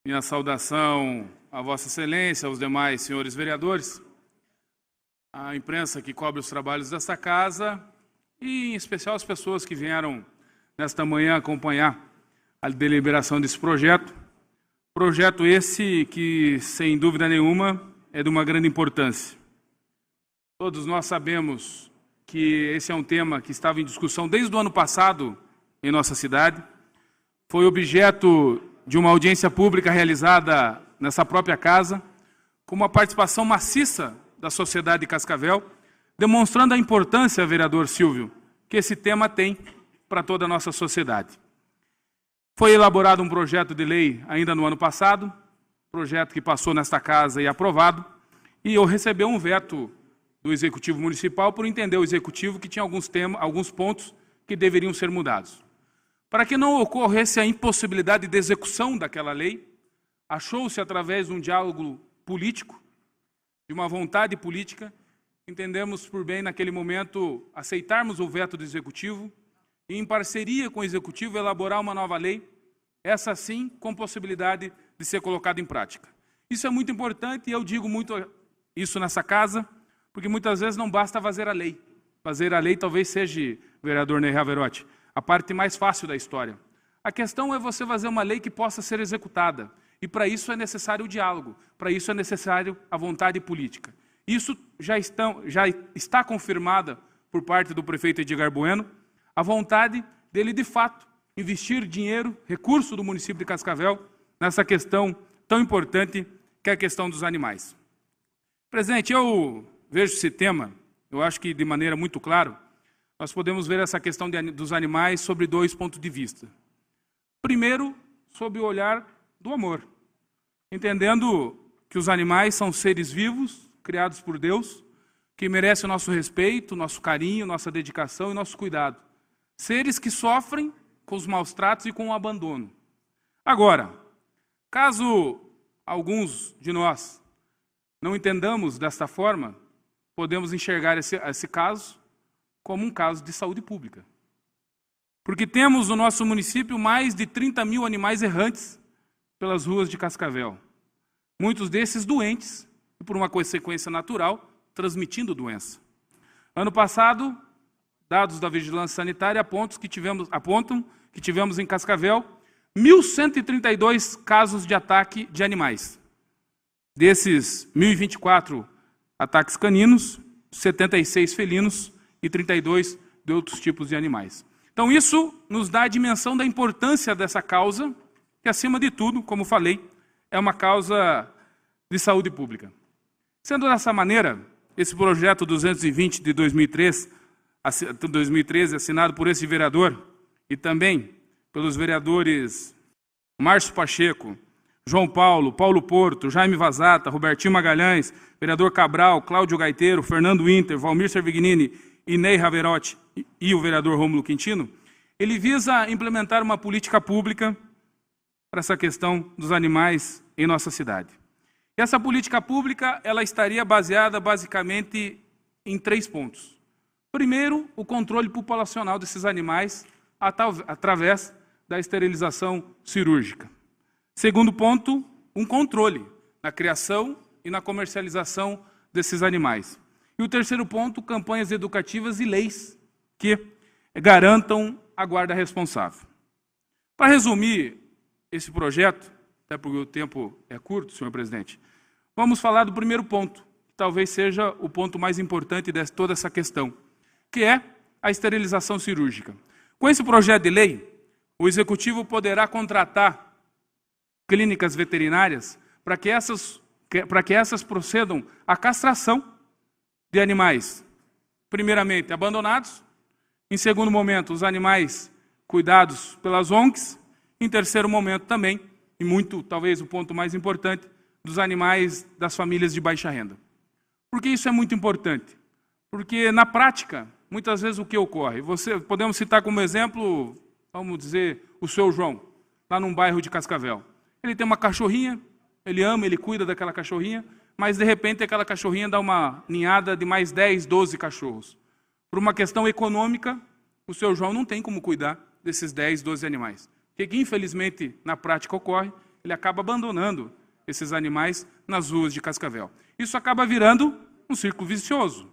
Minha saudação a Vossa Excelência, aos demais senhores vereadores, à imprensa que cobre os trabalhos desta casa e, em especial, as pessoas que vieram nesta manhã acompanhar a deliberação desse projeto. Projeto esse que, sem dúvida nenhuma, é de uma grande importância. Todos nós sabemos que esse é um tema que estava em discussão desde o ano passado em nossa cidade. Foi objeto de uma audiência pública realizada nessa própria casa, com uma participação maciça da sociedade de Cascavel, demonstrando a importância, vereador Silvio, que esse tema tem para toda a nossa sociedade. Foi elaborado um projeto de lei ainda no ano passado, projeto que passou nesta casa e aprovado, e eu recebi um veto do Executivo Municipal por entender o Executivo que tinha alguns pontos que deveriam ser mudados. Para que não ocorresse a impossibilidade de execução daquela lei, achou-se, através de um diálogo político, de uma vontade política, entendemos por bem, naquele momento, aceitarmos o veto do Executivo e, em parceria com o Executivo, elaborar uma nova lei, essa sim, com possibilidade de ser colocada em prática. Isso é muito importante e eu digo muito isso nessa casa, porque muitas vezes não basta fazer a lei. Fazer a lei talvez seja, vereador Ney Raverotti, a parte mais fácil da história. A questão é você fazer uma lei que possa ser executada. E para isso é necessário o diálogo, para isso é necessário a vontade política. Isso já está confirmada por parte do prefeito Edgar Bueno, a vontade dele, de fato, investir dinheiro, recurso do município de Cascavel, nessa questão tão importante que é a questão dos animais. Presidente, eu vejo esse tema, eu acho que de maneira muito clara, nós podemos ver essa questão dos animais sobre dois pontos de vista. Primeiro, sob o olhar do amor, entendendo que os animais são seres vivos, criados por Deus, que merecem o nosso respeito, nosso carinho, nossa dedicação e nosso cuidado. Seres que sofrem com os maus tratos e com o abandono. Agora, caso alguns de nós não entendamos desta forma, podemos enxergar esse caso como um caso de saúde pública. Porque temos no nosso município mais de 30 mil animais errantes pelas ruas de Cascavel. Muitos desses doentes, e por uma consequência natural, transmitindo doença. Ano passado, dados da Vigilância Sanitária apontam que tivemos em Cascavel 1.132 casos de ataque de animais. Desses 1.024 ataques caninos, 76 felinos e 32 de outros tipos de animais. Então isso nos dá a dimensão da importância dessa causa, que acima de tudo, como falei, é uma causa de saúde pública. Sendo dessa maneira, esse projeto 220 de 2013, assinado por esse vereador e também pelos vereadores Márcio Pacheco, João Paulo, Paulo Porto, Jaime Vazata, Robertinho Magalhães, vereador Cabral, Cláudio Gaiteiro, Fernando Winter, Valmir Servignini e Ney Raverotti e o vereador Rômulo Quintino, ele visa implementar uma política pública para essa questão dos animais em nossa cidade. E essa política pública ela estaria baseada basicamente em 3 pontos. Primeiro, o controle populacional desses animais através da esterilização cirúrgica. Segundo ponto, um controle na criação e na comercialização desses animais. E o terceiro ponto, campanhas educativas e leis que garantam a guarda responsável. Para resumir esse projeto, até porque o tempo é curto, senhor presidente, vamos falar do primeiro ponto, que talvez seja o ponto mais importante de toda essa questão, que é a esterilização cirúrgica. Com esse projeto de lei, o Executivo poderá contratar clínicas veterinárias para que essas procedam à castração de animais, primeiramente abandonados, em segundo momento os animais cuidados pelas ONGs, em terceiro momento também, e muito, talvez o ponto mais importante, dos animais das famílias de baixa renda. Por que isso é muito importante? Porque na prática, muitas vezes o que ocorre? Podemos citar como exemplo, vamos dizer, o seu João, lá num bairro de Cascavel. Ele tem uma cachorrinha, ele ama, ele cuida daquela cachorrinha, mas de repente aquela cachorrinha dá uma ninhada de mais 10, 12 cachorros. Por uma questão econômica, o seu João não tem como cuidar desses 10, 12 animais. O que infelizmente na prática ocorre ele acaba abandonando esses animais nas ruas de Cascavel. Isso acaba virando um círculo vicioso.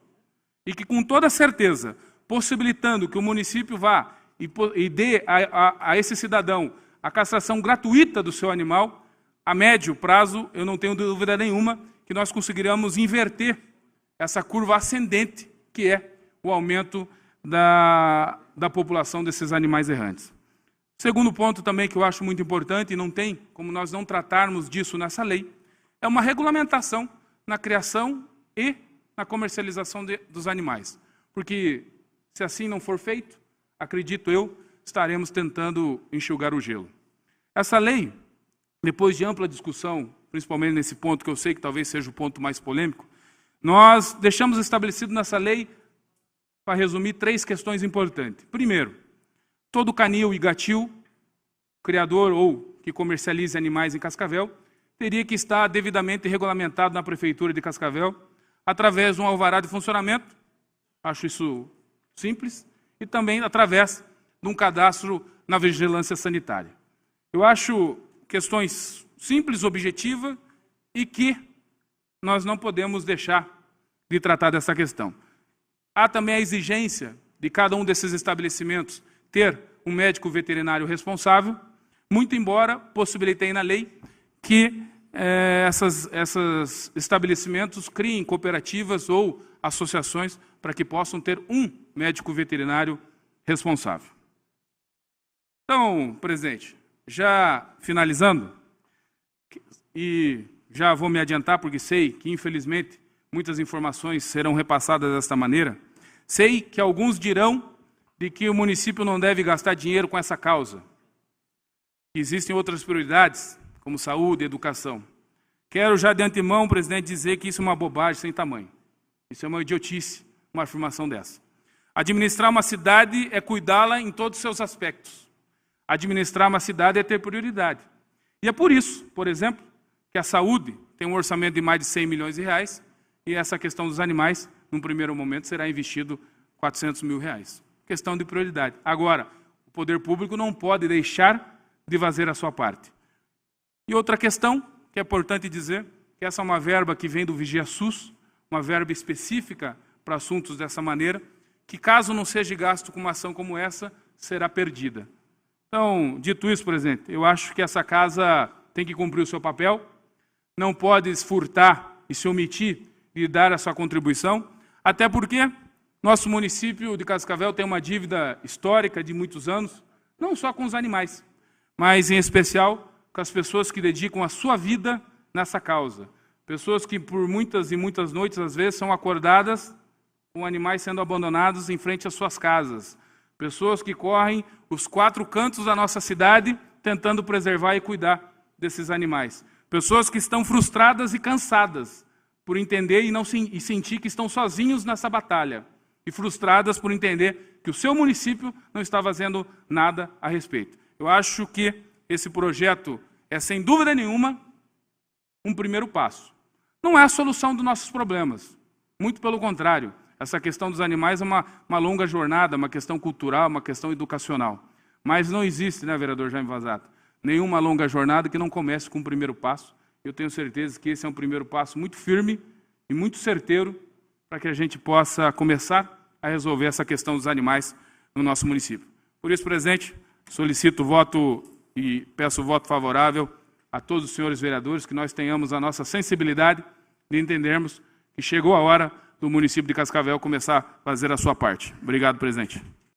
E que, com toda certeza, possibilitando que o município vá e dê a esse cidadão a castração gratuita do seu animal, a médio prazo, eu não tenho dúvida nenhuma que nós conseguiremos inverter essa curva ascendente, que é o aumento da população desses animais errantes. Segundo ponto também que eu acho muito importante, e não tem como nós não tratarmos disso nessa lei, é uma regulamentação na criação e na comercialização dos animais. Porque, se assim não for feito, acredito eu, estaremos tentando enxugar o gelo. Essa lei, depois de ampla discussão, principalmente nesse ponto que eu sei que talvez seja o ponto mais polêmico, nós deixamos estabelecido nessa lei, para resumir, 3 questões importantes. Primeiro, todo canil e gatil, criador ou que comercialize animais em Cascavel, teria que estar devidamente regulamentado na Prefeitura de Cascavel, através de um alvará de funcionamento, acho isso simples, e também através de um cadastro na vigilância sanitária. Eu acho questões simples, objetivas, e que nós não podemos deixar de tratar dessa questão. Há também a exigência de cada um desses estabelecimentos ter um médico veterinário responsável, muito embora possibilitei na lei que esses estabelecimentos criem cooperativas ou associações para que possam ter um médico veterinário responsável. Então, presidente, já finalizando, e já vou me adiantar porque sei que, infelizmente, muitas informações serão repassadas desta maneira, sei que alguns dirão de que o município não deve gastar dinheiro com essa causa, que existem outras prioridades, como saúde e educação. Quero já de antemão, presidente, dizer que isso é uma bobagem sem tamanho. Isso é uma idiotice, uma afirmação dessa. Administrar uma cidade é cuidá-la em todos os seus aspectos. Administrar uma cidade é ter prioridade. E é por isso, por exemplo, que a saúde tem um orçamento de mais de 100 milhões de reais e essa questão dos animais, num primeiro momento, será investido 400 mil reais. Questão de prioridade. Agora, o poder público não pode deixar de fazer a sua parte. E outra questão, que é importante dizer, que essa é uma verba que vem do Vigia SUS, uma verba específica para assuntos dessa maneira, que caso não seja gasto com uma ação como essa, será perdida. Então, dito isso, presidente, eu acho que essa casa tem que cumprir o seu papel, não pode furtar e se omitir de dar a sua contribuição, até porque nosso município de Cascavel tem uma dívida histórica de muitos anos, não só com os animais, mas em especial com as pessoas que dedicam a sua vida nessa causa. Pessoas que por muitas e muitas noites, às vezes, são acordadas com animais sendo abandonados em frente às suas casas. Pessoas que correm os 4 cantos da nossa cidade tentando preservar e cuidar desses animais. Pessoas que estão frustradas e cansadas por entender e sentir que estão sozinhos nessa batalha. E frustradas por entender que o seu município não está fazendo nada a respeito. Eu acho que esse projeto é, sem dúvida nenhuma, um primeiro passo. Não é a solução dos nossos problemas. Muito pelo contrário. Essa questão dos animais é uma longa jornada, uma questão cultural, uma questão educacional. Mas não existe, né, vereador Jaime Vazata, nenhuma longa jornada que não comece com o primeiro passo. Eu tenho certeza que esse é um primeiro passo muito firme e muito certeiro para que a gente possa começar a resolver essa questão dos animais no nosso município. Por isso, presidente, solicito o voto e peço o voto favorável a todos os senhores vereadores, que nós tenhamos a nossa sensibilidade de entendermos que chegou a hora do município de Cascavel começar a fazer a sua parte. Obrigado, presidente.